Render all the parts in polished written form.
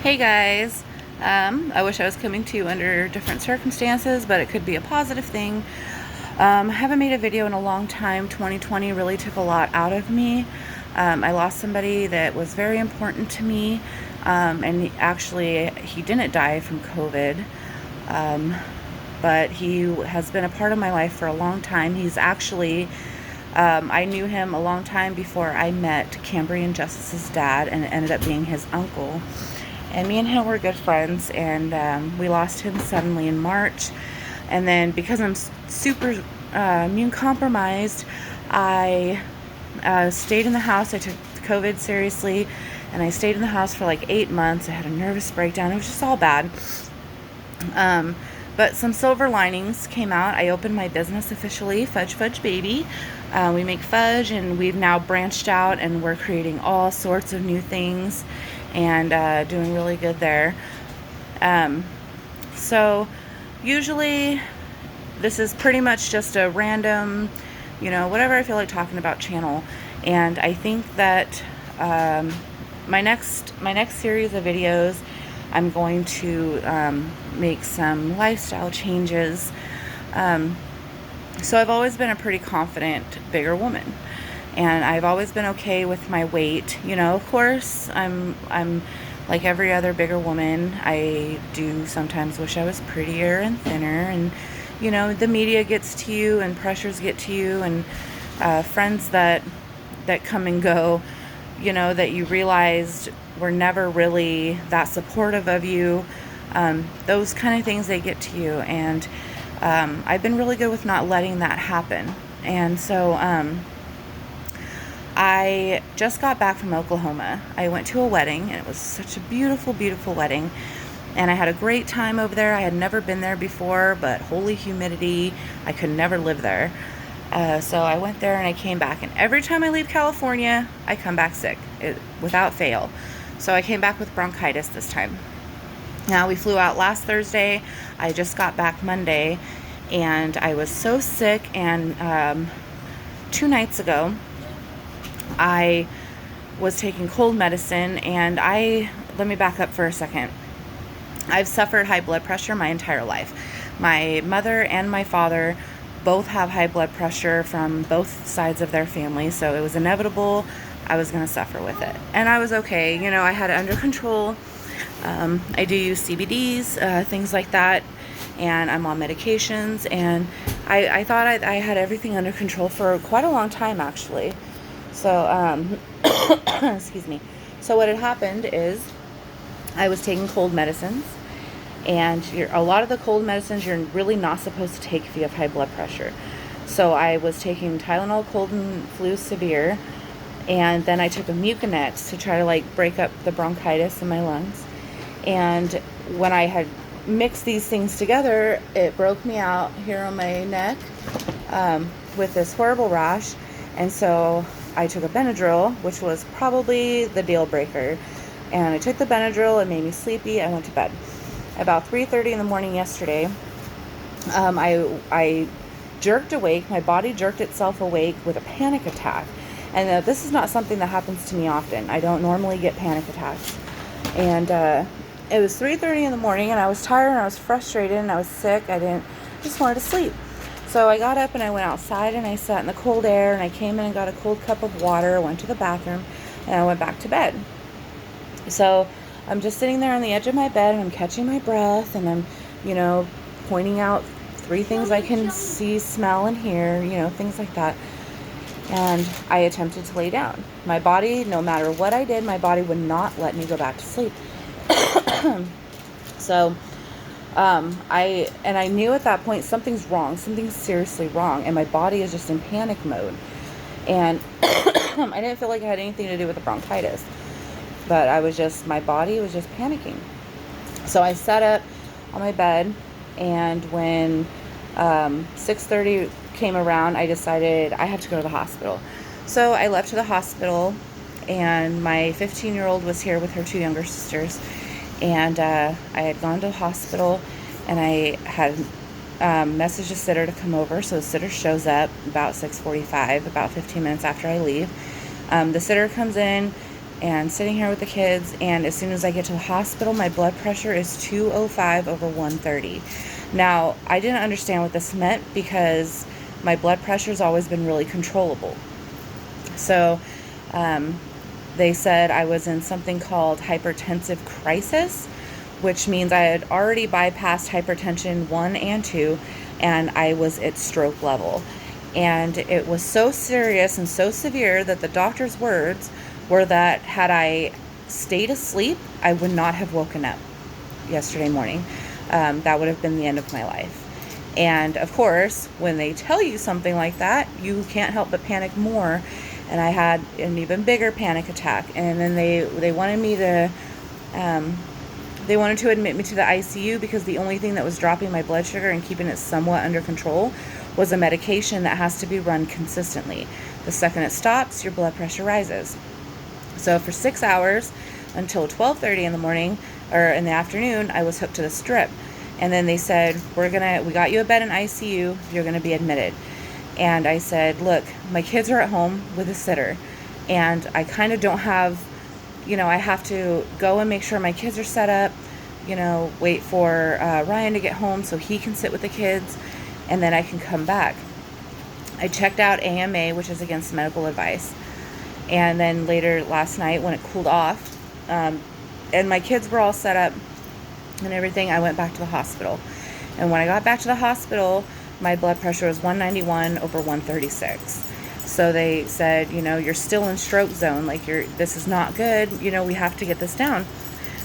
Hey guys, I wish I was coming to you under different circumstances, but it could be a positive thing. I haven't made a video in a long time. 2020 really took a lot out of me. I lost somebody that was very important to me, and he didn't die from COVID, um, but he has been a part of my life for a long time. I knew him a long time before I met Cambrian Justice's dad, and it ended up being his uncle. And me and him were good friends, and we lost him suddenly in March. And then because I'm super immune compromised, I stayed in the house. I took COVID seriously, and I stayed in the house for like 8 months. I had a nervous breakdown. It was just all bad. But some silver linings came out. I opened my business officially, Fudge Fudge Baby. We make fudge, and we've now branched out, and we're creating all sorts of new things and doing really good there. So usually this is pretty much just a random, whatever I feel like talking about channel. And I think that my next series of videos, I'm going to make some lifestyle changes. So I've always been a pretty confident, bigger woman, and I've always been okay with my weight. Of course, I'm like every other bigger woman. I do sometimes wish I was prettier and thinner, and the media gets to you, and pressures get to you, and friends that come and go, that you realized were never really that supportive of you. Those kind of things, they get to you, and I've been really good with not letting that happen. And so I just got back from Oklahoma. I went to a wedding, and it was such a beautiful, beautiful wedding. And I had a great time over there. I had never been there before, but holy humidity, I could never live there. So I went there and I came back. And every time I leave California, I come back sick, without fail. So I came back with bronchitis this time. Now, we flew out last Thursday. I just got back Monday, and I was so sick. And 2 nights ago, I was taking cold medicine, and let me back up for a second. I've suffered high blood pressure my entire life. My mother and my father both have high blood pressure from both sides of their family, so it was inevitable I was going to suffer with it. And I was okay. I had it under control. I do use CBDs, things like that, and I'm on medications, and I thought I had everything under control for quite a long time, actually. So, excuse me. So what had happened is I was taking cold medicines, and a lot of the cold medicines you're really not supposed to take if you have high blood pressure. So I was taking Tylenol cold and flu severe, and then I took a Mucinex to try to break up the bronchitis in my lungs. And when I had mixed these things together, it broke me out here on my neck with this horrible rash. And so I took a Benadryl, which was probably the deal breaker. And I took the Benadryl, it made me sleepy. I went to bed. About 3:30 in the morning yesterday, I jerked awake. My body jerked itself awake with a panic attack. And this is not something that happens to me often. I don't normally get panic attacks. And it was 3:30 in the morning, and I was tired, and I was frustrated, and I was sick. Just wanted to sleep. So I got up and I went outside, and I sat in the cold air, and I came in and got a cold cup of water, went to the bathroom, and I went back to bed. So I'm just sitting there on the edge of my bed, and I'm catching my breath, and I'm, pointing out 3 things I can see, smell, and hear, things like that. And I attempted to lay down. My body, no matter what I did, my body would not let me go back to sleep. So I knew at that point something's wrong, something's seriously wrong, and my body is just in panic mode. And I didn't feel like it had anything to do with the bronchitis, but my body was just panicking. So I sat up on my bed, and when 6:30 came around, I decided I had to go to the hospital. So I left to the hospital, and my 15-year-old was here with her 2 younger sisters. And I had gone to the hospital, and I had messaged a sitter to come over. So the sitter shows up about 6:45, about 15 minutes after I leave. The sitter comes in, and sitting here with the kids, and as soon as I get to the hospital, my blood pressure is 205 over 130. Now, I didn't understand what this meant because my blood pressure's always been really controllable. So, they said I was in something called hypertensive crisis, which means I had already bypassed hypertension 1 and 2, and I was at stroke level. And it was so serious and so severe that the doctor's words were that had I stayed asleep, I would not have woken up yesterday morning. That would have been the end of my life. And of course, when they tell you something like that, you can't help but panic more. And I had an even bigger panic attack. And then they wanted me to, they wanted to admit me to the ICU because the only thing that was dropping my blood sugar and keeping it somewhat under control was a medication that has to be run consistently. The second it stops, your blood pressure rises. So for 6 hours until 12:30 in the morning or in the afternoon, I was hooked to this drip. And then they said, we got you a bed in ICU, you're gonna be admitted. And I said, look, my kids are at home with a sitter, and I kind of don't have, I have to go and make sure my kids are set up, wait for Ryan to get home so he can sit with the kids, and then I can come back. I checked out AMA, which is against medical advice. And then later last night when it cooled off, and my kids were all set up and everything, I went back to the hospital. And when I got back to the hospital, my blood pressure was 191 over 136. So they said, you're still in stroke zone. Like this is not good. We have to get this down.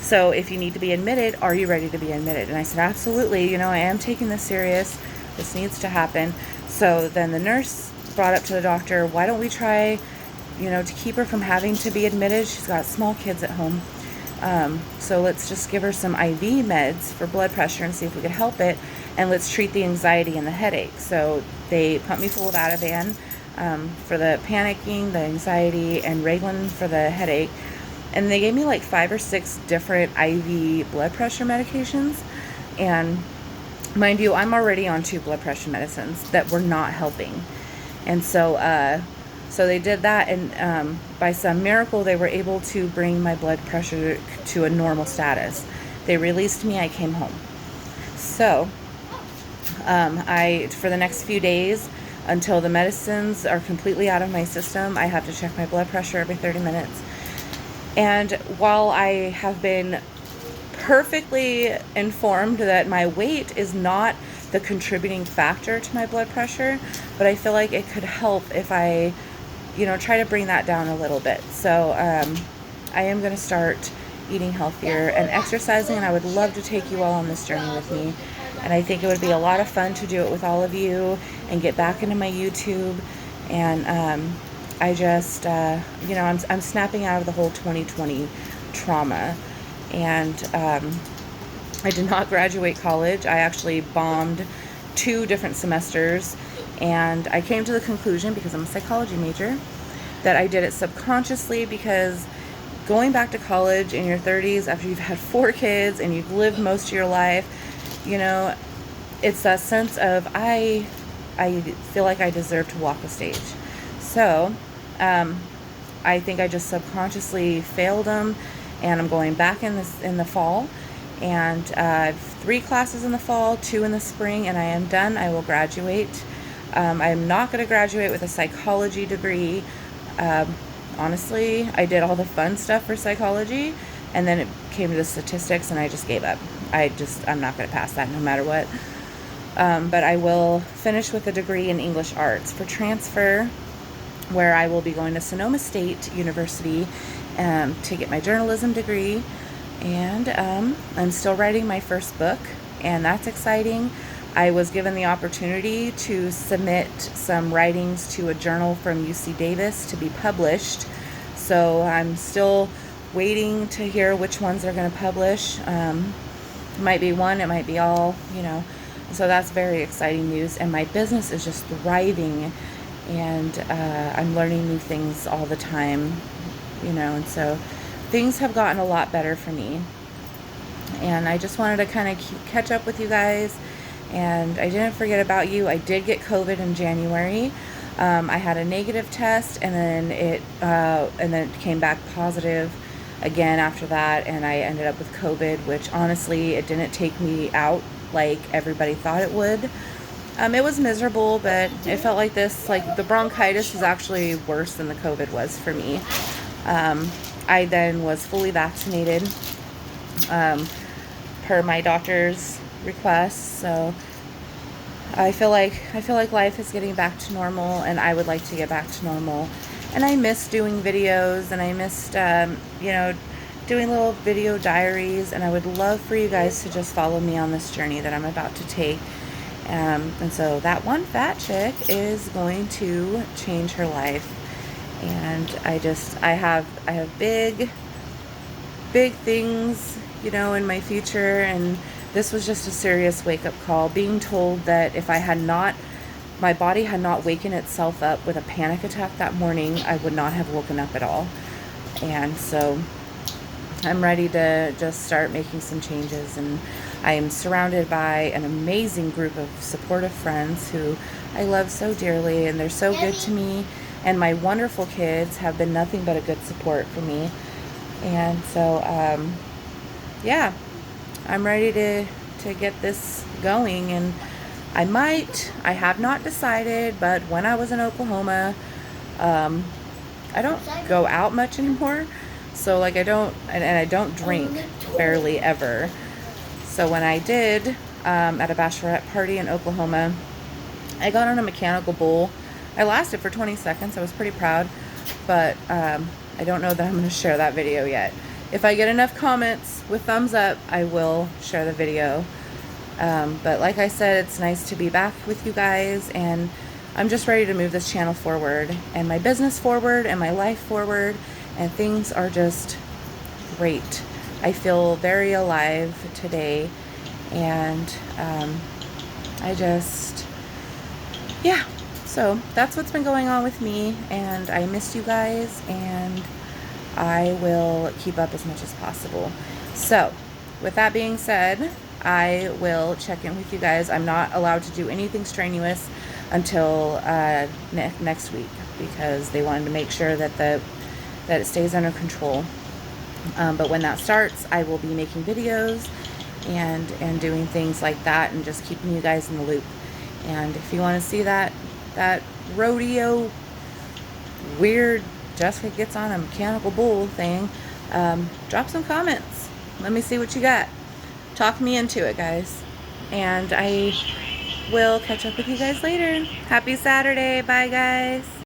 So if you need to be admitted, are you ready to be admitted? And I said, absolutely. I am taking this serious. This needs to happen. So then the nurse brought up to the doctor, why don't we try, to keep her from having to be admitted? She's got small kids at home. So let's just give her some IV meds for blood pressure and see if we could help it. And let's treat the anxiety and the headache. So they pumped me full of Ativan for the panicking, the anxiety, and Reglan for the headache. And they gave me like 5 or 6 different IV blood pressure medications. And mind you, I'm already on 2 blood pressure medicines that were not helping. And so they did that, and by some miracle, they were able to bring my blood pressure to a normal status. They released me, I came home. So, for the next few days, until the medicines are completely out of my system, I have to check my blood pressure every 30 minutes. And while I have been perfectly informed that my weight is not the contributing factor to my blood pressure, but I feel like it could help if I try to bring that down a little bit. So I am going to start eating healthier and exercising, and I would love to take you all on this journey with me. And I think it would be a lot of fun to do it with all of you and get back into my YouTube. And I just, I'm snapping out of the whole 2020 trauma. And I did not graduate college. I actually bombed 2 different semesters. And I came to the conclusion, because I'm a psychology major, that I did it subconsciously, because going back to college in your 30s after you've had 4 kids and you've lived most of your life, it's that sense of I feel like I deserve to walk the stage. So I think I just subconsciously failed them, and I'm going back in the fall. And I have 3 classes in the fall, 2 in the spring, and I am done. I will graduate. I'm not going to graduate with a psychology degree. Honestly, I did all the fun stuff for psychology, and then it came to the statistics, and I just gave up. I'm not going to pass that no matter what. But I will finish with a degree in English arts for transfer, where I will be going to Sonoma State University to get my journalism degree. And I'm still writing my first book, and that's exciting. I was given the opportunity to submit some writings to a journal from UC Davis to be published. So I'm still waiting to hear which ones they're going to publish. It might be one, it might be all, So that's very exciting news. And my business is just thriving, and I'm learning new things all the time, and so things have gotten a lot better for me. And I just wanted to kind of catch up with you guys. And I didn't forget about you. I did get COVID in January. I had a negative test, and then it came back positive again after that, and I ended up with COVID, which honestly, it didn't take me out like everybody thought it would. It was miserable, but it felt like the bronchitis was actually worse than the COVID was for me. I then was fully vaccinated, per my doctor's request, so I feel like life is getting back to normal, and I would like to get back to normal. And I miss doing videos, and I missed, doing little video diaries, and I would love for you guys to just follow me on this journey that I'm about to take. And so that one fat chick is going to change her life. And I have big things, in my future, and this was just a serious wake-up call, being told that if my body had not waken itself up with a panic attack that morning, I would not have woken up at all. And so I'm ready to just start making some changes, and I am surrounded by an amazing group of supportive friends who I love so dearly, and they're so good to me, and my wonderful kids have been nothing but a good support for me. And so yeah, I'm ready to get this going, and I have not decided, but when I was in Oklahoma, I don't go out much anymore, so I don't drink barely ever. So when I did, at a bachelorette party in Oklahoma, I got on a mechanical bull. I lasted for 20 seconds. I was pretty proud, but I don't know that I'm going to share that video yet. If I get enough comments with thumbs up, I will share the video. But like I said, it's nice to be back with you guys, and I'm just ready to move this channel forward, and my business forward, and my life forward, and things are just great. I feel very alive today, and yeah. So that's what's been going on with me, and I missed you guys, and I will keep up as much as possible. So with that being said, I will check in with you guys. I'm not allowed to do anything strenuous until next week, because they wanted to make sure that it stays under control. But when that starts, I will be making videos and doing things like that, and just keeping you guys in the loop. And if you want to see that rodeo weird Jessica gets on a mechanical bull thing, drop some comments. Let me see what you got. Talk me into it, guys. And I will catch up with you guys later. Happy Saturday. Bye, guys.